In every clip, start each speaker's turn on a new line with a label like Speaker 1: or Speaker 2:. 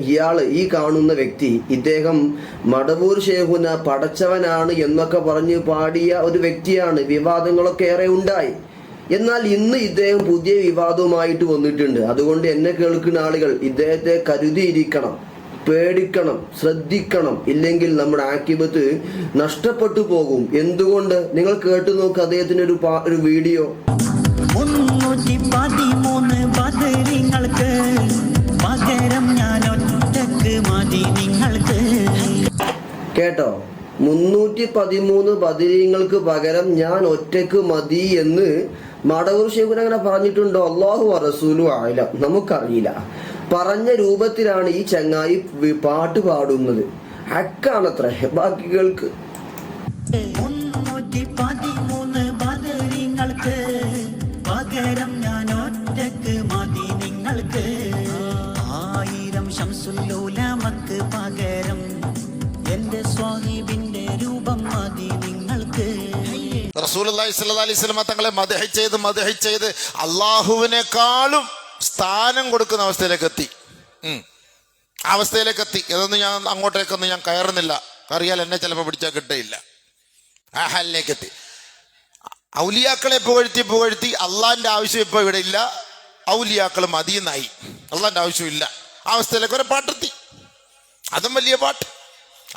Speaker 1: ഇയാള് ഈ കാണുന്ന വ്യക്തി ഇദ്ദേഹം മടവൂർ ശേഖുന പടച്ചവനാണ് എന്നൊക്കെ പറഞ്ഞ് പാടിയ ഒരു വ്യക്തിയാണ്. വിവാദങ്ങളൊക്കെ ഏറെ ഉണ്ടായി. എന്നാൽ ഇന്ന് ഇദ്ദേഹം പുതിയ വിവാദവുമായിട്ട് വന്നിട്ടുണ്ട്. അതുകൊണ്ട് എന്നെ കേൾക്കുന്ന ആളുകൾ ഇദ്ദേഹത്തെ കരുതിയിരിക്കണം, പേടിക്കണം, ശ്രദ്ധിക്കണം. ഇല്ലെങ്കിൽ നമ്മുടെ ആക്കിബത്ത് നഷ്ടപ്പെട്ടു പോകും. എന്തുകൊണ്ട്? നിങ്ങൾ കേട്ടു നോക്ക് അദ്ദേഹത്തിന് ഒരു വീഡിയോ.
Speaker 2: 313 ബദരീങ്ങൾക്ക് പകരം ഞാൻ ഒറ്റക്ക് മതി നിങ്ങൾക്ക്.
Speaker 1: കേട്ടോ, 313 ബദരീങ്ങൾക്ക് പകരം ഞാൻ ഒറ്റക്ക് മതി എന്ന് മടവൂർ ശേഖുൻ അങ്ങനെ പറഞ്ഞിട്ടുണ്ടോ? അല്ലാഹു റസൂലു ആലം, നമുക്കറിയില്ല. പറഞ്ഞ രൂപത്തിലാണ് ഈ ചങ്ങായി പാട്ട് പാടുന്നത്. ഹക്കാണത്ര. ബാക്കി കേൾക്ക്.
Speaker 2: 313 ബദരീങ്ങൾക്ക് പകരം ഞാൻ ഒറ്റക്ക് മതി നിങ്ങൾക്ക്. 1000 ശംസുല്ലുലമക്ക് പകരം എന്റെ സ്വാഹിബിന്റെ രൂപം മതി നിങ്ങൾക്ക്.
Speaker 3: റസൂലുള്ളാഹി സ്വല്ലല്ലാഹി അലൈഹി വസല്ലം തങ്ങളെ മദ്ഹ് ചെയ്ത് അള്ളാഹുവിനേക്കാളും സ്ഥാനം കൊടുക്കുന്ന അവസ്ഥയിലേക്ക് എത്തി. അവസ്ഥയിലേക്ക് ഇതൊന്നും ഞാൻ അങ്ങോട്ടേക്കൊന്നും ഞാൻ കയറുന്നില്ല. അറിയാൽ എന്നെ ചിലപ്പോൾ പിടിച്ചാൽ കിട്ടയില്ല. ആ ഹാലിലേക്ക് എത്തി. ഔലിയാക്കളെ പുകഴ്ത്തി അള്ളാഹിന്റെ ആവശ്യം ഇപ്പോൾ ഇവിടെ ഇല്ല. ഔലിയാക്കൾ മതിയെന്നായി, അള്ളാഹിന്റെ ആവശ്യമില്ല. ആ അവസ്ഥയിലേക്ക് ഒരു പാട്ടെത്തി. അതും വലിയ പാട്ട്.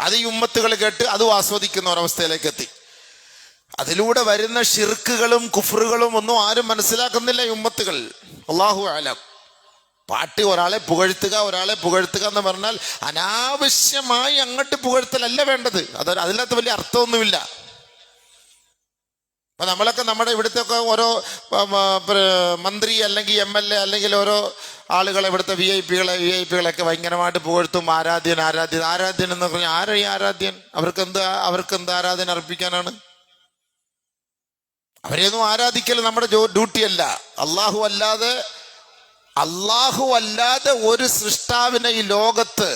Speaker 3: അത് ഈ ഉമ്മത്തുകൾ കേട്ട് അതും ആസ്വദിക്കുന്ന ഒരവസ്ഥയിലേക്ക് എത്തി. അതിലൂടെ വരുന്ന ഷിർക്കുകളും കുഫറുകളും ഒന്നും ആരും മനസ്സിലാക്കുന്നില്ല ഈ ഉമ്മത്തുകൾ. അല്ലാഹു അലം. പാട്ട് ഒരാളെ പുകഴ്ത്തുക എന്ന് പറഞ്ഞാൽ അനാവശ്യമായി അങ്ങോട്ട് പുകഴ്ത്തലല്ല വേണ്ടത്. അതിനകത്ത് വലിയ അർത്ഥമൊന്നുമില്ല. അപ്പൊ നമ്മളൊക്കെ നമ്മുടെ ഇവിടുത്തെ ഒക്കെ ഓരോ മന്ത്രി അല്ലെങ്കിൽ MLA അല്ലെങ്കിൽ ഓരോ ആളുകളെ ഇവിടുത്തെ VIP കളൊക്കെ ഭയങ്കരമായിട്ട് പുകഴ്ത്തും. ആരാധ്യൻ എന്ന് പറഞ്ഞാൽ ആരാ ഈ ആരാധ്യൻ? അവർക്ക് എന്ത് ആരാധന അർപ്പിക്കാനാണ്? അവരെയൊന്നും ആരാധിക്കൽ നമ്മുടെ ഡ്യൂട്ടിയല്ല. അല്ലാഹു അല്ലാതെ ഒരു സൃഷ്ടാവിനെ ഈ ലോകത്ത്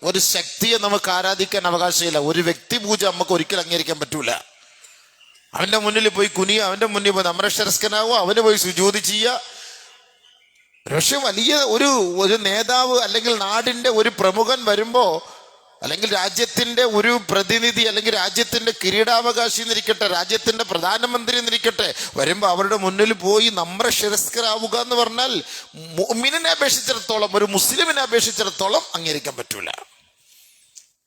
Speaker 3: ഒരു ശക്തിയെ നമുക്ക് ആരാധിക്കാൻ അവകാശമില്ല. ഒരു വ്യക്തി പൂജ നമുക്ക് ഒരിക്കലും അംഗീകരിക്കാൻ പറ്റൂല. അവന്റെ മുന്നിൽ പോയി കുനിയ, അവന്റെ മുന്നിൽ പോയി നമ്രശരസ്കനാവുക, അവന് പോയി സുജൂദ് ചെയ്യുക. പക്ഷെ വലിയ ഒരു നേതാവ് അല്ലെങ്കിൽ നാടിന്റെ ഒരു പ്രമുഖൻ വരുമ്പോ, അല്ലെങ്കിൽ രാജ്യത്തിന്റെ ഒരു പ്രതിനിധി അല്ലെങ്കിൽ രാജ്യത്തിന്റെ കിരീടാവകാശി എന്നിരിക്കട്ടെ, രാജ്യത്തിന്റെ പ്രധാനമന്ത്രി എന്നിരിക്കട്ടെ, വരുമ്പോ അവരുടെ മുന്നിൽ പോയി നമ്രശിരസ്കരാവുക എന്ന് പറഞ്ഞാൽ മുഅ്മിനിനെ അപേക്ഷിച്ചിടത്തോളം, ഒരു മുസ്ലിമിനെ അപേക്ഷിച്ചിടത്തോളം അംഗീകരിക്കാൻ പറ്റൂല.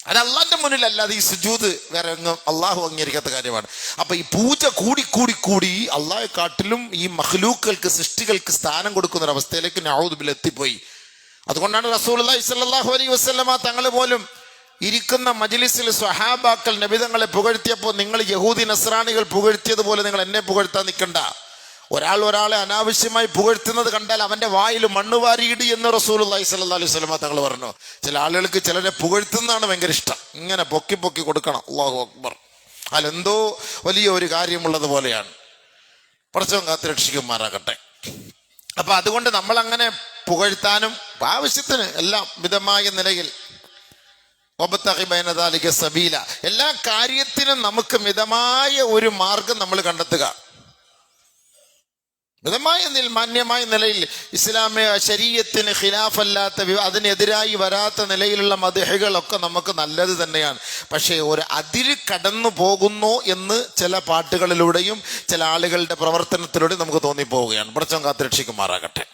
Speaker 3: അത് അള്ളാന്റെ മുന്നിലല്ലാതെ ഈ സുജൂദ് വേറെ അള്ളാഹു അംഗീകരിക്കാത്ത കാര്യമാണ്. അപ്പൊ ഈ പൂജ കൂടി അള്ളാഹെ കാട്ടിലും ഈ മഖ്ലൂക്കുകൾക്ക്, സൃഷ്ടികൾക്ക് സ്ഥാനം കൊടുക്കുന്ന ഒരു അവസ്ഥയിലേക്ക് നഊദു ബില്ലാഹ് എത്തിപ്പോയി. അതുകൊണ്ടാണ് റസൂലുള്ളാഹി സ്വല്ലല്ലാഹു അലൈഹി വസല്ലമ തങ്ങൾ പോലും ഇരിക്കുന്ന മജ്ലിസിൽ സ്വഹാബാക്കൾ നബിതങ്ങളെ പുകഴ്ത്തിയപ്പോൾ, നിങ്ങൾ യഹൂദി നസ്രാണികൾ പുകഴ്ത്തിയതുപോലെ നിങ്ങൾ എന്നെ പുകഴ്ത്താൻ നിൽക്കണ്ട. ഒരാളെ അനാവശ്യമായി പുകഴ്ത്തുന്നത് കണ്ടാൽ അവന്റെ വായിൽ മണ്ണ് വാരിയിട് എന്ന് റസൂലുള്ളാഹി സ്വല്ലല്ലാഹു അലൈഹി വസല്ലം തങ്ങൾ പറഞ്ഞു. ചില ആളുകൾക്ക് ചിലരെ പുകഴ്ത്തുന്നതാണ് ഭയങ്കര ഇഷ്ടം. ഇങ്ങനെ പൊക്കി കൊടുക്കണം. അല്ലാഹു അക്ബർ. അതിലെന്തോ വലിയ ഒരു കാര്യമുള്ളത് പോലെയാണ്. പടച്ചവൻ കാത്ത് രക്ഷിക്കുമാറാകട്ടെ. അപ്പൊ അതുകൊണ്ട് നമ്മൾ അങ്ങനെ പുകഴ്ത്താനും ആവശ്യത്തിന് എല്ലാം മിതമായ നിലയിൽ സബീല, എല്ലാ കാര്യത്തിനും നമുക്ക് മിതമായ ഒരു മാർഗം നമ്മൾ കണ്ടെത്തുക. മിതമായ മാന്യമായ നിലയിൽ ഇസ്ലാമിക ശരീഅത്തിന് ഖിലാഫല്ലാത്ത, അതിനെതിരായി വരാത്ത നിലയിലുള്ള മദ്ഹുകളൊക്കെ നമുക്ക് നല്ലത് തന്നെയാണ്. പക്ഷേ ഒരു അതിര് കടന്നു പോകുന്നു എന്ന് ചില പാട്ടുകളിലൂടെയും ചില ആളുകളുടെ പ്രവർത്തനത്തിലൂടെയും നമുക്ക് തോന്നിപ്പോവുകയാണ്. പടച്ചവൻ കാത്തുരക്ഷിക്കുമാറാകട്ടെ.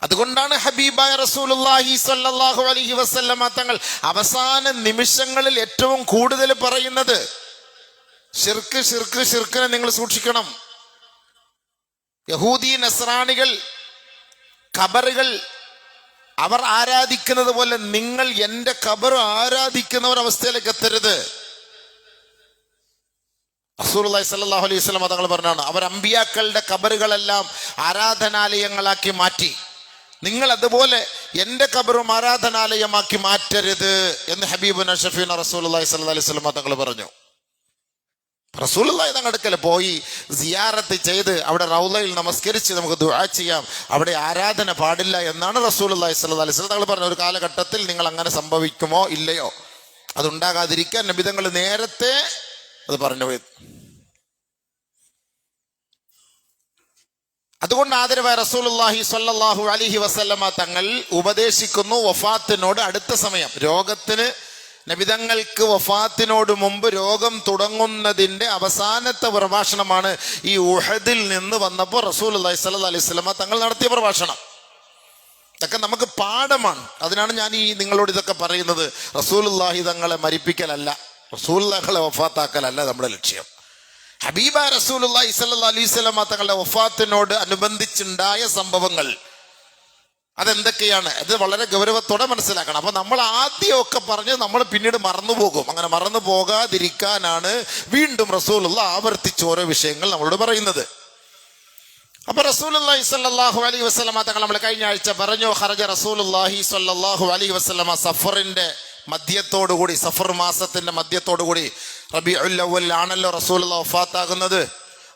Speaker 3: അതുകൊണ്ടാണ് ഹബീബായ റസൂലുള്ളാഹി സ്വല്ലല്ലാഹു അലൈഹി വസല്ലമ തങ്ങൾ അവസാന നിമിഷങ്ങളിൽ ഏറ്റവും കൂടുതൽ പറയുന്നത് ഷിർക്കിനെ നിങ്ങൾ സൂക്ഷിക്കണം. യഹൂദി നസ്രാണികൾ ഖബറുകൾ അവർ ആരാധിക്കുന്നത് പോലെ നിങ്ങൾ എന്റെ ഖബർ ആരാധിക്കുന്ന ഒരവസ്ഥയിലേക്ക് എത്തരുത്. റസൂലുള്ളാഹി സ്വല്ലല്ലാഹു അലൈഹി വസല്ലം തങ്ങൾ പറഞ്ഞാണ്, അവർ അമ്പിയാക്കളുടെ ഖബറുകളെല്ലാം ആരാധനാലയങ്ങളാക്കി മാറ്റി. നിങ്ങൾ അതുപോലെ എന്റെ ഖബറും ആരാധനാലയമാക്കി മാറ്റരുത് എന്ന് ഹബീബുന ഷഫീന റസൂലുള്ളാഹി സ്വല്ലല്ലാഹു അലൈഹി വസല്ലം തങ്ങൾ പറഞ്ഞു. റസൂലുള്ളാഹി തങ്ങളുടെ അടുക്കൽ പോയി സിയാറത്ത് ചെയ്ത് അവിടെ റൗളയിൽ നമസ്കരിച്ച് നമുക്ക് ദുആ ചെയ്യാം. അവിടെ ആരാധന പാടില്ല എന്നാണ് റസൂലുള്ളാഹി സ്വല്ലല്ലാഹു അലൈഹി വസല്ലം തങ്ങൾ പറഞ്ഞ. ഒരു കാലഘട്ടത്തിൽ നിങ്ങൾ അങ്ങനെ സംഭവിക്കുമോ ഇല്ലയോ, അതുണ്ടാകാതിരിക്കാൻ നബി തങ്ങൾ നേരത്തെ അത് പറഞ്ഞു പോയി. അതുകൊണ്ട് ആദരവായ റസൂലുള്ളാഹി സ്വല്ലല്ലാഹു അലൈഹി വസല്ലമ തങ്ങൾ ഉപദേശിക്കുന്നു, വഫാത്തിനോട് അടുത്ത സമയം, രോഗത്തിന് നബിതങ്ങൾക്ക് വഫാത്തിനോട് മുമ്പ് രോഗം തുടങ്ങുന്നതിൻ്റെ അവസാനത്തെ പ്രഭാഷണമാണ് ഈ ഉഹദിൽ നിന്ന് വന്നപ്പോൾ റസൂലുള്ളാഹി സ്വല്ലല്ലാഹു അലൈഹി വസല്ലമ തങ്ങൾ നടത്തിയ പ്രഭാഷണം. ഇതൊക്കെ നമുക്ക് പാഠമാണ്. അതിനാണ് ഞാൻ ഈ നിങ്ങളോട് ഇതൊക്കെ പറയുന്നത്. റസൂലുള്ളാഹി തങ്ങളെ മരിപ്പിക്കലല്ല, റസൂലുള്ളാഹികളെ വഫാത്താക്കലല്ല നമ്മുടെ ലക്ഷ്യം. ഹബീബ റസൂലുള്ളാഹി സ്വല്ലല്ലാഹു അലൈഹി വസല്ലമ തങ്ങളുടെ വഫാത്തിനോട് അനുബന്ധിച്ചുണ്ടായ സംഭവങ്ങൾ അതെന്തൊക്കെയാണ്, അത് വളരെ ഗൗരവത്തോടെ മനസ്സിലാക്കണം. അപ്പൊ നമ്മൾ ആദ്യമൊക്കെ പറഞ്ഞ് നമ്മൾ പിന്നീട് മറന്നുപോകും. അങ്ങനെ മറന്നു പോകാതിരിക്കാനാണ് വീണ്ടും റസൂലുള്ള ആവർത്തിച്ച് ഓരോ വിഷയങ്ങൾ നമ്മളോട് പറയുന്നത്. അപ്പൊ റസൂലുള്ളാഹി സ്വല്ലല്ലാഹു അലൈഹി വസല്ലമ തങ്ങൾ നമ്മൾ കഴിഞ്ഞ ആഴ്ച പറഞ്ഞു, ഖറജ റസൂലുള്ളാഹി സ്വല്ലല്ലാഹു അലൈഹി വസല്ലമ സഫറിന്റെ മധ്യത്തോടുകൂടി, സഫർ മാസത്തിന്റെ മധ്യത്തോടുകൂടി, റബീഉൽ അവ്വൽ ആണല്ലോ റസൂലുള്ളാഹി വഫാത്താകുന്നത്.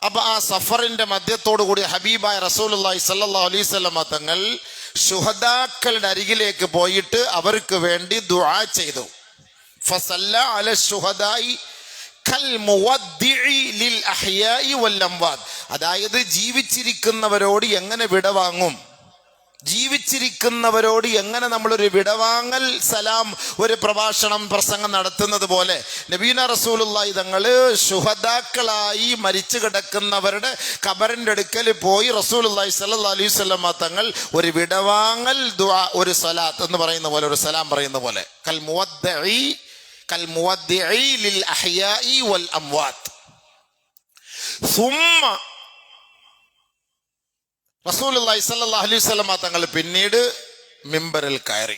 Speaker 3: അപ്പൊ ആ സഫറിന്റെ മധ്യത്തോടുകൂടി ഹബീബായ റസൂലുള്ളാഹി സ്വല്ലല്ലാഹു അലൈഹി വസല്ലമ തങ്ങൾ ശുഹദാക്കളുടെ അരികിലേക്ക് പോയിട്ട് അവർക്ക് വേണ്ടി ദുആ ചെയ്തു. ഫസല്ല അല ശുഹദായി കൽ മുവദ്ദിഇ ലിൽ അഹ്യാഇ വൽ അംവാത്. അതായത് ജീവിച്ചിരിക്കുന്നവരോട് എങ്ങനെ വിടവാങ്ങും, ജീവിച്ചിരിക്കുന്നവരോട് എങ്ങനെ നമ്മളൊരു വിടവാങ്ങൽ സലാം, ഒരു പ്രസംഗം നടത്തുന്നത് പോലെ നബീന റസൂലുള്ളാഹി തങ്ങള് ശുഹദാക്കളായി മരിച്ചു കിടക്കുന്നവരുടെ ഖബറിന്റെ അടുക്കൽ പോയി റസൂലുള്ളാഹി സ്വല്ലല്ലാഹു അലൈഹി വസല്ലമ തങ്ങൾ ഒരു വിടവാങ്ങൽ ദുആ, ഒരു സ്വലാത്ത് എന്ന് പറയുന്ന പോലെ, ഒരു സലാം പറയുന്ന പോലെ, കൽ മുവദ്ദിഇ ലിൽ അഹ്യാഇ വൽ അംവാത്. സുമ്മ റസൂലുള്ളാഹി സ്വല്ലല്ലാഹു അലൈഹി വസല്ലമ തങ്ങൾ പിന്നീട് മിമ്പറിൽ കയറി.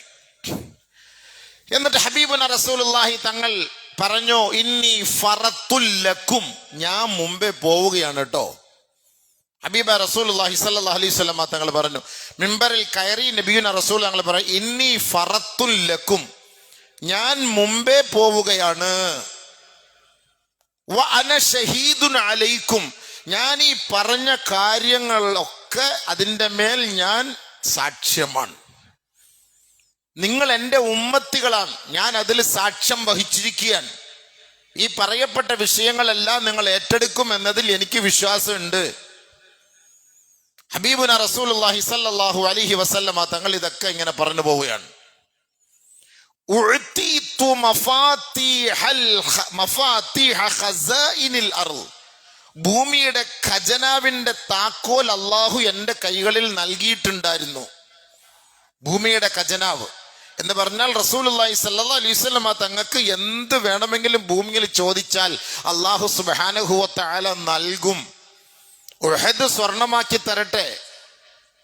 Speaker 3: എന്നിട്ട് ഹബീബുന റസൂലുള്ളാഹി തങ്ങൾ പറഞ്ഞു, ഇന്നി ഫറത്തുൽ ലക്കും, ഞാൻ മുമ്പേ പോവുകയാണ് കേട്ടോ. ഹബീബ റസൂലുള്ളാഹി സ്വല്ലല്ലാഹു അലൈഹി വസല്ലമ തങ്ങൾ പറഞ്ഞു, മിമ്പറിൽ കയറി നബിയുന റസൂൽ തങ്ങൾ പറഞ്ഞു, ഇന്നി ഫറത്തുൽ ലക്കും, ഞാൻ മുമ്പേ പോവുകയാണ്. വ അന ഷഹീദുൻ അലൈക്കും, ഞാൻ ഈ പറഞ്ഞ കാര്യങ്ങളൊക്കെ അതിൻ്റെ മേൽ ഞാൻ സാക്ഷ്യമാണ്. നിങ്ങൾ എൻ്റെ ഉമ്മത്തികളാണ്, ഞാൻ അതിൽ സാക്ഷ്യം വഹിച്ചിരിക്കുകയാണ്. ഈ പറയപ്പെട്ട വിഷയങ്ങളെല്ലാം നിങ്ങൾ ഏറ്റെടുക്കും എന്നതിൽ എനിക്ക് വിശ്വാസമുണ്ട്. ഹബീബുന റസൂലുള്ളാഹി സ്വല്ലല്ലാഹു അലൈഹി വസല്ലമ തങ്ങൾ ഇതൊക്കെ ഇങ്ങനെ പറഞ്ഞു പോവുകയാണ്. ഉഅ്തീതു മഫാത്തിഹ ഖസാഇനിൽ അർള്, ഭൂമിയുടെ ഖജനാവിന്റെ താക്കോൽ അള്ളാഹു എൻ്റെ കൈകളിൽ നൽകിയിട്ടുണ്ടായിരുന്നു. ഭൂമിയുടെ ഖജനാവ് എന്ന് പറഞ്ഞാൽ റസൂലുള്ളാഹി സ്വല്ലല്ലാഹു അലൈഹി വസല്ലമ തങ്ങൾക്ക് എന്ത് വേണമെങ്കിലും ഭൂമിയിൽ ചോദിച്ചാൽ അള്ളാഹു സുബ്ഹാനഹു വ തആല നൽകും. ഉഹദ് സ്വർണമാക്കി തരട്ടെ,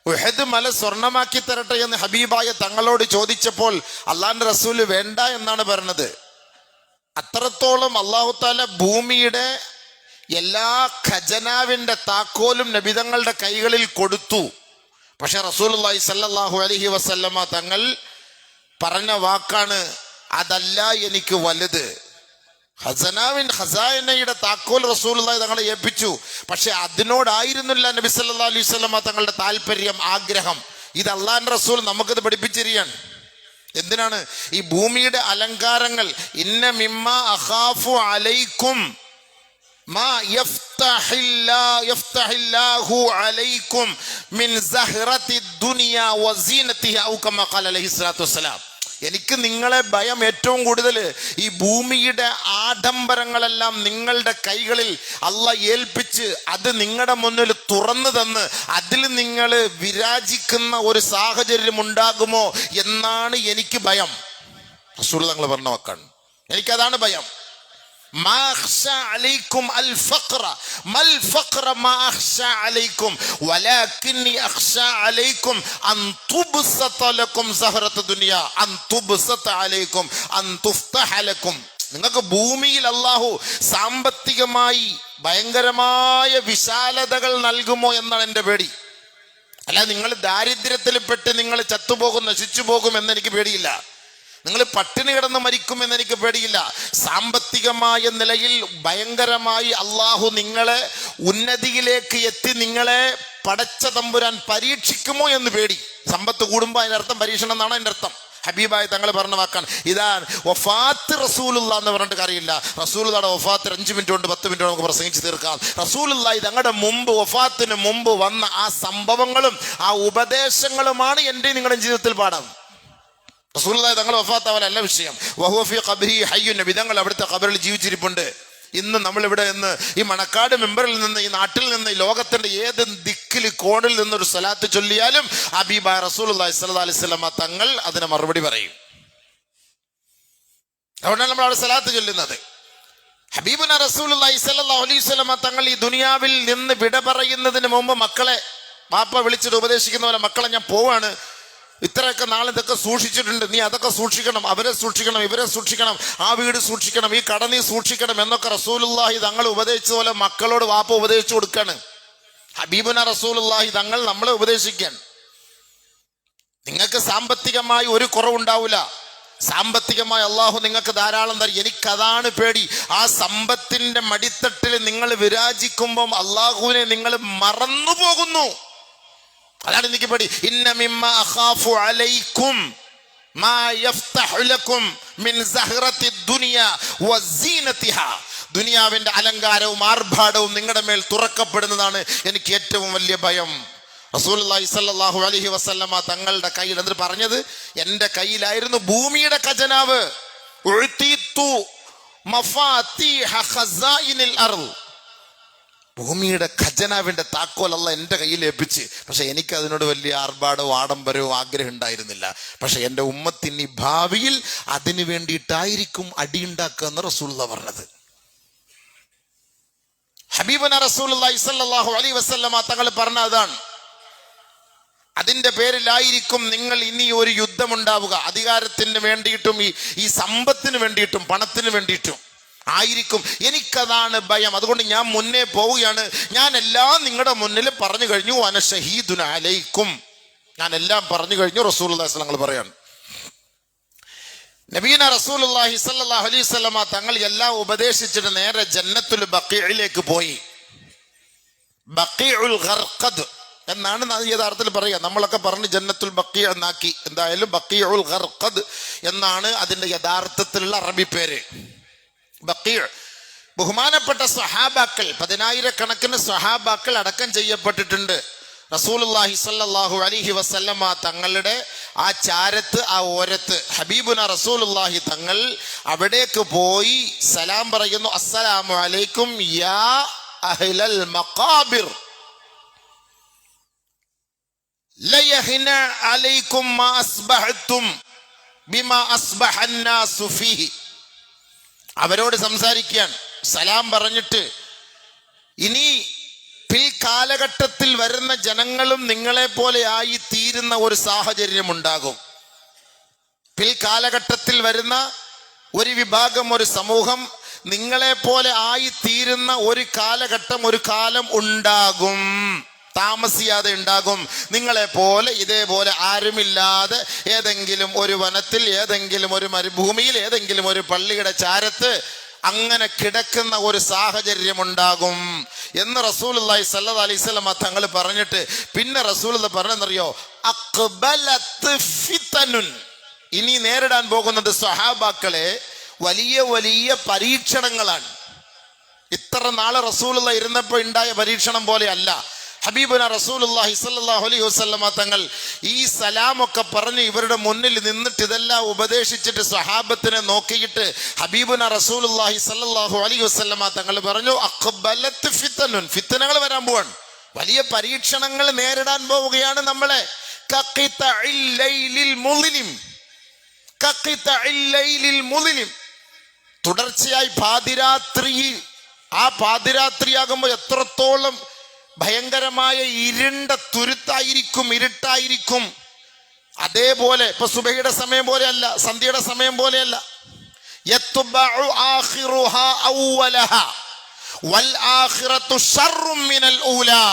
Speaker 3: ഉഹദ് മല സ്വർണമാക്കി തരട്ടെ എന്ന് ഹബീബായ തങ്ങളോട് ചോദിച്ചപ്പോൾ അള്ളാഹിന്റെ റസൂല് വേണ്ട എന്നാണ് പറഞ്ഞത്. അത്രത്തോളം അള്ളാഹു തആല ഭൂമിയുടെ എല്ലാ ഖജനാവിന്റെ താക്കോലും നബിതങ്ങളുടെ കൈകളിൽ കൊടുത്തു. പക്ഷെ റസൂലുള്ളാഹി സ്വല്ലല്ലാഹു അലൈഹി വസല്ലമ തങ്ങൾ പറഞ്ഞ വാക്കാണ്, അതല്ല എനിക്ക് വലുത്. ഖസാനയുടെ താക്കോൽ റസൂലുള്ളാഹി തങ്ങളെ ഏൽപ്പിച്ചു. പക്ഷെ അതിനോടായിരുന്നില്ല നബി സല്ലല്ലാഹു അലൈഹി വസല്ലമ തങ്ങളുടെ താല്പര്യം, ആഗ്രഹം. ഇത് അള്ളാഹിന്റെ റസൂൽ നമുക്കത് പഠിപ്പിച്ചിരിക്കുകയാണ്. എന്തിനാണ് ഈ ഭൂമിയുടെ അലങ്കാരങ്ങൾ? ഇന്ന മിമ്മ അഖാഫു അലൈക്കും മാ യഫ്തഹില്ലാഹു അലൈക്കും മിൻ സഹ്റത്തി ദുനിയ വസീനതിഹ ഔ കമാ ഖാല അലൈഹി സ്വലാത്തു വസ്സലാം. എനിക്ക് നിങ്ങളെ ഭയം ഏറ്റവും കൂടുതൽ ഈ ഭൂമിയുടെ ആഡംബരങ്ങളെല്ലാം നിങ്ങളുടെ കൈകളിൽ അള്ളാഹ് ഏൽപ്പിച്ച് അത് നിങ്ങളുടെ മുന്നിൽ തുറന്നു തന്ന് അതിൽ നിങ്ങൾ വിരാജിക്കുന്ന ഒരു സാഹചര്യം ഉണ്ടാകുമോ എന്നാണ് എനിക്ക് ഭയം. റസൂൽ തങ്ങൾ പറഞ്ഞ വാക്കാണ്, എനിക്കതാണ് ഭയം. നിങ്ങൾക്ക് ഭൂമിയിൽ അല്ലാഹു സാമ്പത്തികമായി ഭയങ്കരമായ വിശാലതകൾ നൽകുമോ എന്നാണ് എൻ്റെ പേടി. അല്ല, നിങ്ങൾ ദാരിദ്ര്യത്തിൽ പെട്ട് നിങ്ങൾ ചത്തുപോകും, നശിച്ചു പോകും എന്നെനിക്ക് പേടിയില്ല. നിങ്ങൾ പട്ടിണി കിടന്ന് മരിക്കുമെന്ന് എനിക്ക് പേടിയില്ല. സാമ്പത്തികമായ നിലയിൽ ഭയങ്കരമായി അള്ളാഹു നിങ്ങളെ ഉന്നതിയിലേക്ക് എത്തി നിങ്ങളെ പടച്ച തമ്പുരാൻ പരീക്ഷിക്കുമോ എന്ന് പേടി. സമ്പത്ത് കൂടുമ്പോൾ അതിൻ്റെ അർത്ഥം പരീക്ഷണം എന്നാണ് അതിൻ്റെ അർത്ഥം. ഹബീബായി തങ്ങൾ പറഞ്ഞ വാക്കാണ്. ഇതാണ് വഫാത്ത് റസൂലുള്ള എന്ന് പറഞ്ഞിട്ട് കാര്യമില്ല. റസൂലുള്ളാഹിയുടെ വഫാത്ത് 5 മിനിറ്റ് കൊണ്ട് 10 മിനിറ്റ് നമുക്ക് പ്രസംഗിച്ച് തീർക്കാം. റസൂലുള്ളാഹി തങ്ങളുടെ മുമ്പ്, വഫാത്തിന് മുമ്പ് വന്ന ആ സംഭവങ്ങളും ആ ഉപദേശങ്ങളുമാണ് എൻ്റെ നിങ്ങളുടെ ജീവിതത്തിൽ പാഠം. റസൂലുള്ളാഹി തങ്ങൾ വഫാത്താവലല്ല വിഷയം. വഹുവ ഫീ ഖബ്രി ഹയ്യുൻ, നബി തങ്ങൾ അവിടുത്തെ ഖബറിൽ ജീവിച്ചിരിപ്പുണ്ട്. ഇന്ന് നമ്മളിവിടെ നിന്ന് ഈ മണക്കാട് മെമ്പറിൽ നിന്ന്, ഈ നാട്ടിൽ നിന്ന്, ഈ ലോകത്തിന്റെ ഏത് ദിക്കിൽ കോണിൽ നിന്നൊരു സ്വലാത്ത് ചൊല്ലിയാലും ഹബീബായ റസൂലുള്ളാഹി സ്വല്ലല്ലാഹു അലൈഹി വസല്ലമ തങ്ങൾ അതിന് മറുപടി പറയും. അതുകൊണ്ടാണ് നമ്മൾ അവിടെ സ്വലാത്ത് ചൊല്ലുന്നത്. ഹബീബുന റസൂലുള്ളാഹി സ്വല്ലല്ലാഹു അലൈഹി വസല്ലമ തങ്ങൾ ഈ ദുനിയാവിൽ നിന്ന് വിട പറയുന്നതിന് മുമ്പ് മക്കളെ, വാപ്പ വിളിച്ചിട്ട് ഉപദേശിക്കുന്ന പോലെ, മക്കളെ ഞാൻ പോവാണ്, ഇത്രയൊക്കെ നാളെ ഇതൊക്കെ സൂക്ഷിച്ചിട്ടുണ്ട്, നീ അതൊക്കെ സൂക്ഷിക്കണം, അവരെ സൂക്ഷിക്കണം, ഇവരെ സൂക്ഷിക്കണം, ആ വീട് സൂക്ഷിക്കണം, ഈ കട നീ സൂക്ഷിക്കണം എന്നൊക്കെ റസൂലുള്ളാഹി തങ്ങൾ ഉപദേശിച്ചതുപോലെ മക്കളോട് വാപ്പ ഉപദേശിച്ചു കൊടുക്കാണ്. ഹബീബുന റസൂലുള്ളാഹി തങ്ങൾ നമ്മളെ ഉപദേശിക്കാൻ. നിങ്ങൾക്ക് സാമ്പത്തികമായി ഒരു കുറവുണ്ടാവില്ല, സാമ്പത്തികമായി അള്ളാഹു നിങ്ങൾക്ക് ധാരാളം തരും. എനിക്കതാണ് പേടി, ആ സമ്പത്തിന്റെ മടിത്തട്ടിൽ നിങ്ങൾ വിരാജിക്കുമ്പം അള്ളാഹുവിനെ നിങ്ങൾ മറന്നു പോകുന്നു. അതാണ് എനിക്ക് പേടി. ഇന്ന മിമ്മ അഖാഫു അലൈക്കും മാ യഫ്തഹു ലക്കും മിൻ സഹറത്തി ദുനിയ വസീനതിഹാ. ദുനിയാവിന്റെ അലങ്കാരവും ആർഭാടവും നിങ്ങളുടെ മേൽ തുറക്കപ്പെടുന്നതാണ് എനിക്ക് ഏറ്റവും വലിയ ഭയം. റസൂലുള്ളാഹി സ്വല്ലല്ലാഹു അലൈഹി വസല്ലമ തങ്ങളുടെ കയ്യിൽ എന്നിട്ട് പറഞ്ഞത്, എൻ്റെ കയ്യിലായിരുന്നു ഭൂമിയുടെ ഖജനാവ്. ഉഅ്തീതു മഫാതീഹ ഖസായിനിൽ അർദ്. ഭൂമിയുടെ ഖജനാവിന്റെ താക്കോൽ അല്ലാഹ് എൻ്റെ കയ്യിൽ ഏൽപ്പിച്ച്. പക്ഷെ എനിക്ക് അതിനോട് വലിയ ആർഭാടവും ആഡംബരവും ആഗ്രഹം ഉണ്ടായിരുന്നില്ല. പക്ഷെ എൻ്റെ ഉമ്മത്തിന് ഈ ഭാവിയിൽ അതിനു വേണ്ടിയിട്ടായിരിക്കും അടിയുണ്ടാക്കുക എന്ന് റസൂലുള്ളാഹി പറഞ്ഞത്. ഹബീബുന റസൂലുള്ളാഹി സ്വല്ലല്ലാഹു അലൈഹി വസല്ലമ തങ്ങൾ പറഞ്ഞ അതാണ്. അതിന്റെ പേരിലായിരിക്കും നിങ്ങൾ ഇനി ഒരു യുദ്ധമുണ്ടാവുക. അധികാരത്തിന് വേണ്ടിയിട്ടും ഈ സമ്പത്തിന് വേണ്ടിയിട്ടും പണത്തിന് വേണ്ടിയിട്ടും ആയിരിക്കും. എനിക്കതാണ് ഭയം. അതുകൊണ്ട് ഞാൻ മുന്നേ പോവുകയാണ്. ഞാൻ എല്ലാം നിങ്ങളുടെ മുന്നിൽ പറഞ്ഞു കഴിഞ്ഞു. അന ഷഹീദുൻ അലൈക്കും, ഞാൻ എല്ലാം പറഞ്ഞു കഴിഞ്ഞു. റസൂലുള്ളാഹി സ്വല്ലല്ലാഹു അലൈഹി വസല്ലം പറയാണ്. നബീന റസൂലുള്ളാഹി സ്വല്ലല്ലാഹു അലൈഹി വസല്ലം തങ്ങൾ എല്ലാം ഉപദേശിച്ചിട്ട് നേരെ ജന്നത്തുൽ ബഖീഇലേക്ക് പോയി. ബഖീഉൽ ഗർഖദ് എന്നാണ് യഥാർത്ഥത്തിൽ പറയുക. നമ്മളൊക്കെ പറഞ്ഞ് ജന്നത്തുൽ ബഖീ എന്നാക്കി. എന്തായാലും ബഖീഉൽ ഗർഖദ് എന്നാണ് അതിന്റെ യഥാർത്ഥത്തിലുള്ള അറബി പേര്. ബഖീ. ബഹുമാനപ്പെട്ട സ്വഹാബാക്കൾ, 10,000 സ്വഹാബാക്കൾ അടക്കം ചെയ്യപ്പെട്ടിട്ടുണ്ട്. റസൂലുള്ളാഹി സ്വല്ലല്ലാഹു അലൈഹി വസല്ലമ തങ്ങളുടെ ആ ചാരത്ത്, ആ ഓരത്ത് ഹബീബുന റസൂലുള്ളാഹി തങ്ങൾ അവിടേക്ക് പോയി സലാം പറയുന്നു. അസ്സലാമു അലൈക്കും യാ അഹ്ലൽ മഖാബിർ ലയഹ്ന അലൈക്കും മാ അസ്ബഹതും ബിമാ അസ്ബഹൻ നാസു ഫീഹി. അവരോട് സംസാരിക്കാൻ സലാം പറഞ്ഞിട്ട്, ഇനി പിൽക്കാലഘട്ടത്തിൽ വരുന്ന ജനങ്ങളും നിങ്ങളെ പോലെ ആയി തീരുന്ന ഒരു സാഹചര്യം ഉണ്ടാകും. പിൽക്കാലഘട്ടത്തിൽ വരുന്ന ഒരു വിഭാഗം, ഒരു സമൂഹം നിങ്ങളെ പോലെ ആയി തീരുന്ന ഒരു കാലഘട്ടം, ഒരു കാലം ഉണ്ടാകും. താമസിയാതെ ഉണ്ടാകും. നിങ്ങളെ പോലെ ഇതേപോലെ ആരുമില്ലാതെ ഏതെങ്കിലും ഒരു വനത്തിൽ, ഏതെങ്കിലും ഒരു മരുഭൂമിയിൽ, ഏതെങ്കിലും ഒരു പള്ളിയുടെ ചാരത്ത് അങ്ങനെ കിടക്കുന്ന ഒരു സാഹചര്യം ഉണ്ടാകും എന്ന് റസൂലുള്ളാഹി സ്വല്ലല്ലാഹു അലൈഹി വസല്ലം തങ്ങൾ പറഞ്ഞിട്ട്, പിന്നെ റസൂലുള്ളാഹി പറഞ്ഞെന്നറിയോ, അഖ്ബലത് ഫിതനുൻ. ഇനി നേരിടാൻ പോകുന്നത് സ്വഹാബാക്കളെ വലിയ വലിയ പരീക്ഷണങ്ങളാണ്. ഇത്ര നാളെ റസൂലുള്ളാഹി ഇരുന്നപ്പോൾ ഉണ്ടായ പരീക്ഷണം പോലെയല്ല. ഹബീബുന റസൂലുള്ളാഹി സ്വല്ലല്ലാഹു അലൈഹി വസല്ലമ തങ്ങൾ ഈ സലാമൊക്കെ പറഞ്ഞ് ഇവരുടെ മുന്നിൽ നിന്നിട്ട് ഇതെല്ലാം ഉപദേശിച്ചിട്ട് സ്വഹാബത്തിനെ നോക്കിയിട്ട് ഹബീബുന റസൂലുള്ളാഹി സ്വല്ലല്ലാഹു അലൈഹി വസല്ലമ തങ്ങൾ പറഞ്ഞു, അഖ്ബലത് ഫിതനുൻ. ഫിത്നകൾ വരാൻ പോവാണ്, വലിയ പരീക്ഷണങ്ങൾ നേരിടാൻ പോവുകയാണ് നമ്മളെ. കഖിതഇൽ ലൈലിൽ മുളിം, കഖിതഇൽ ലൈലിൽ മുളിം. തുടർച്ചയായി പാതിരാത്രിയിൽ, ആ പാതിരാത്രിയാകുമ്പോൾ എത്രത്തോളം ഭയങ്കരമായ ഇരുണ്ട തുരുത്തായിരിക്കും, ഇരുട്ടായിരിക്കും. അതേപോലെ ഇപ്പൊ സുബഹിയുടെ സമയം പോലെയല്ല, സന്ധ്യയുടെ സമയം പോലെയല്ല. യത്ബഉ ആഖിറുഹാ അവ്വലഹാ വൽ ആഖിറതു ശർറും മിനൽ ഊലാ.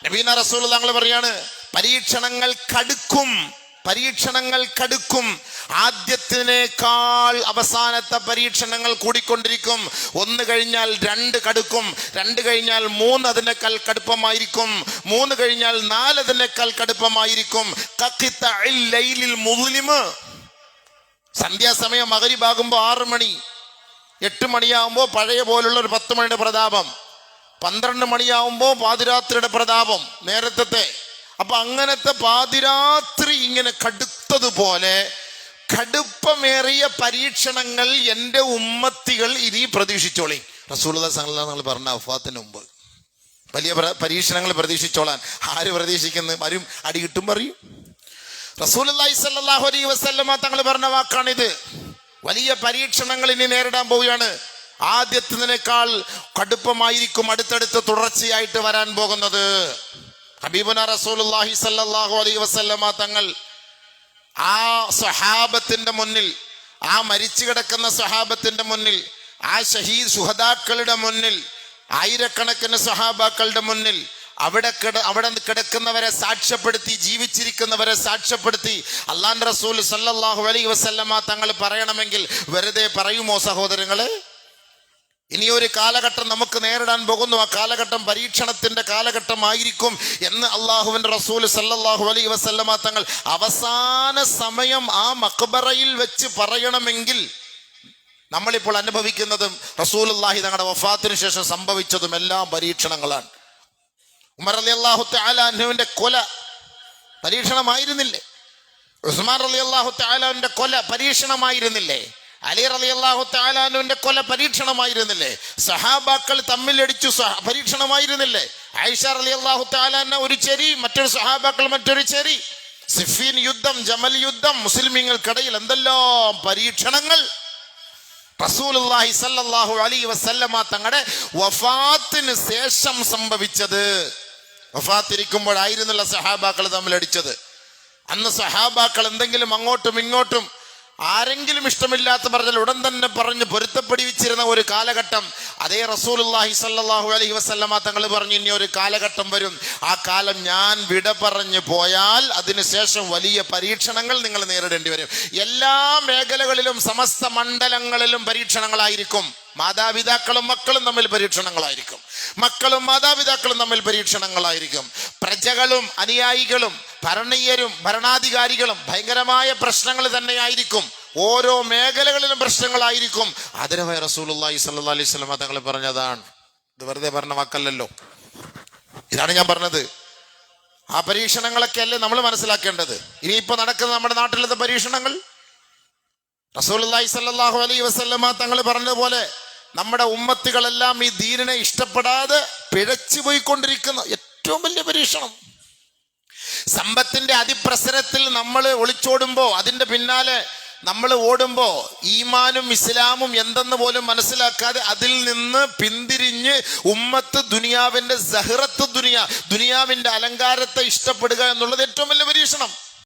Speaker 3: നബീന റസൂലുള്ളാഹി തങ്ങൾ പറയാണ്, പരീക്ഷണങ്ങൾ കടുക്കും, പരീക്ഷണങ്ങൾ കടുക്കും. ആദ്യത്തിനേക്കാൾ അവസാനത്തെ പരീക്ഷണങ്ങൾ കൂടിക്കൊണ്ടിരിക്കും. 1 കഴിഞ്ഞാൽ 2 കടുക്കും, 2 കഴിഞ്ഞാൽ 3 അതിനേക്കാൾ കടുപ്പമായിരിക്കും, 3 കഴിഞ്ഞാൽ 4 അതിനേക്കാൾ കടുപ്പമായിരിക്കും. ഖഖിതഇൽ ലൈലിൽ മുളിം. സന്ധ്യാസമയം മഗ്‌രിബാകുമ്പോൾ 6 മണി, 8 മണിയാകുമ്പോൾ പഴയ പോലുള്ള ഒരു 10 മണിയുടെ പ്രതാപം, 12 മണിയാവുമ്പോൾ പാതിരാത്രിയുടെ പ്രതാപം നേരത്തെ. അപ്പൊ അങ്ങനത്തെ പാതിരാത്രി ഇങ്ങനെ കടുത്തതുപോലെ കടുപ്പമേറിയ പരീക്ഷണങ്ങൾ എൻ്റെ ഉമ്മത്തികൾ ഇനി പ്രതീക്ഷിച്ചോളി. റസൂലുള്ളാഹി സ്വല്ലല്ലാഹു അലൈഹി വസല്ലം പറഞ്ഞ വഫാത്തിന് മുമ്പ് വലിയ പരീക്ഷണങ്ങൾ പ്രതീക്ഷിച്ചോളാൻ. ആര് പ്രതീക്ഷിക്കുന്നു? ആരും അടി കിട്ടും പറയും. റസൂലുള്ളാഹി സ്വല്ലല്ലാഹു അലൈഹി വസല്ലം തങ്ങൾ പറഞ്ഞ വാക്കാണിത്. വലിയ പരീക്ഷണങ്ങൾ ഇനി നേരിടാൻ പോവുകയാണ്. ആദ്യത്തിനേക്കാൾ കടുപ്പമായിരിക്കും അടുത്തടുത്ത് തുടർച്ചയായിട്ട് വരാൻ പോകുന്നത്. ഹബീബുന റസൂലുള്ളാഹി സ്വല്ലല്ലാഹു അലൈഹി വസല്ലം തങ്ങൾ ആ സ്വഹാബത്തിന്റെ മുന്നിൽ, ആ മരിച്ചു കിടക്കുന്ന സ്വഹാബത്തിന്റെ മുന്നിൽ, ആ ഷഹീദ് ശുഹദാക്കളുടെ മുന്നിൽ, ആയിരക്കണക്കിന് സ്വഹാബാക്കളുടെ മുന്നിൽ അവിടെ കിടക്കുന്നവരെ സാക്ഷ്യപ്പെടുത്തി, ജീവിച്ചിരിക്കുന്നവരെ സാക്ഷ്യപ്പെടുത്തി അല്ലാഹുവിന്റെ റസൂൽ സല്ലല്ലാഹു അലൈഹി വസല്ലമ തങ്ങൾ പറയണമെങ്കിൽ വെറുതെ പറയുമോ സഹോദരങ്ങളെ? ഇനിയൊരു കാലഘട്ടം നമുക്ക് നേരിടാൻ പോകുന്നു. ആ കാലഘട്ടം പരീക്ഷണത്തിന്റെ കാലഘട്ടമായിരിക്കും എന്ന് അള്ളാഹുവിന്റെ റസൂൽ സല്ലല്ലാഹു അലൈഹി വസല്ലമ തങ്ങൾ അവസാന സമയം ആ മഖ്ബറയിൽ വെച്ച് പറയണമെങ്കിൽ നമ്മളിപ്പോൾ അനുഭവിക്കുന്നതും റസൂലുള്ളാഹി തങ്ങളുടെ വഫാത്തിന് ശേഷം സംഭവിച്ചതും എല്ലാം പരീക്ഷണങ്ങളാണ്. ഉമർ റളിയല്ലാഹു തആല അൻഹുവിന്റെ കൊല പരീക്ഷണമായിരുന്നില്ലേ? ഉസ്മാൻ റളിയല്ലാഹു തആല അൻഹുവിന്റെ കൊല പരീക്ഷണമായിരുന്നില്ലേ? അലി റളിയല്ലാഹു തആല അൻഹുവിന്റെ കൊല പരീക്ഷണമായിരുന്നില്ലേ? സഹാബാക്കൾ തമ്മിലടിച്ചു പരീക്ഷണമായിരുന്നില്ലേ? ആയിഷ റളിയല്ലാഹു തആല അൻഹ ഒരു ചെരി, മറ്റൊരു സഹാബാക്കൾ മറ്റൊരു ചെരി. സിഫീൻ യുദ്ധം, ജമൽ യുദ്ധം, മുസ്ലിമീങ്ങൾക്കിടയിൽ എന്തെല്ലാം പരീക്ഷണങ്ങൾ. റസൂലുള്ളാഹി സ്വല്ലല്ലാഹു അലൈഹി വസല്ലമ തങ്ങളുടെ വഫാത്തിന് ശേഷം സംഭവിച്ചത്. വഫാത്തിരിക്കുമ്പോഴായിരുന്നില്ല സഹാബാക്കൾ തമ്മിലടിച്ചത്. അന്ന് സഹാബാക്കൾ എന്തെങ്കിലും അങ്ങോട്ടും ഇങ്ങോട്ടും ആരെങ്കിലും ഇഷ്ടമില്ലാത്ത പറഞ്ഞാൽ ഉടൻ തന്നെ പറഞ്ഞ് പൊരുത്തപ്പെടിച്ചിരുന്ന ഒരു കാലഘട്ടം. അതേ റസൂലുള്ളാഹി സ്വല്ലല്ലാഹു അലൈഹി വസല്ലമ തങ്ങൾ പറഞ്ഞു, ഇനി ഒരു കാലഘട്ടം വരും, ആ കാലം ഞാൻ വിട പറഞ്ഞു പോയാൽ അതിനുശേഷം വലിയ പരീക്ഷണങ്ങൾ നിങ്ങൾ നേരിടേണ്ടി വരും. എല്ലാ മേഖലകളിലും സമസ്ത മണ്ഡലങ്ങളിലും പരീക്ഷണങ്ങളായിരിക്കും. മാതാപിതാക്കളും മക്കളും തമ്മിൽ പരീക്ഷണങ്ങളായിരിക്കും. മക്കളും മാതാപിതാക്കളും തമ്മിൽ പരീക്ഷണങ്ങളായിരിക്കും. പ്രജകളും അനുയായികളും ഭരണീയരും ഭരണാധികാരികളും ഭയങ്കരമായ പ്രശ്നങ്ങൾ തന്നെയായിരിക്കും. ഓരോ മേഖലകളിലും പ്രശ്നങ്ങളായിരിക്കും. ആദരവായ റസൂലുള്ളാഹി സ്വല്ലല്ലാഹു അലൈഹി വസല്ലം തങ്ങൾ പറഞ്ഞതാണ്. ഇത് വെറുതെ പറഞ്ഞ വാക്കല്ലല്ലോ, ഇതാണ് ഞാൻ പറഞ്ഞത്. ആ പരീക്ഷണങ്ങളൊക്കെ അല്ലേ നമ്മൾ മനസ്സിലാക്കേണ്ടത്. ഇനിയിപ്പോ നടക്കുന്ന നമ്മുടെ നാട്ടിലത്തെ പരീക്ഷണങ്ങൾ റസൂലുള്ളാഹി സ്വല്ലല്ലാഹു അലൈഹി വസല്ലം തങ്ങൾ പറഞ്ഞതുപോലെ നമ്മുടെ ഉമ്മത്തികളെല്ലാം ഈ ദീനിനെ ഇഷ്ടപ്പെടാതെ പിഴച്ചു പോയിക്കൊണ്ടിരിക്കുന്ന ഏറ്റവും വലിയ പരീക്ഷണം. സമ്പത്തിന്റെ അതിപ്രസരത്തിൽ നമ്മൾ ഒളിച്ചോടുമ്പോ, അതിന്റെ പിന്നാലെ നമ്മൾ ഓടുമ്പോ ഈമാനും ഇസ്ലാമും എന്തെന്ന് പോലും മനസ്സിലാക്കാതെ അതിൽ നിന്ന് പിന്തിരിഞ്ഞ് ഉമ്മത്ത് ദുനിയാവിന്റെ സഹറത്ത് ദുനിയാവിന്റെ അലങ്കാരത്തെ ഇഷ്ടപ്പെടുക എന്നുള്ളത് ഏറ്റവും വലിയ പരീക്ഷണം.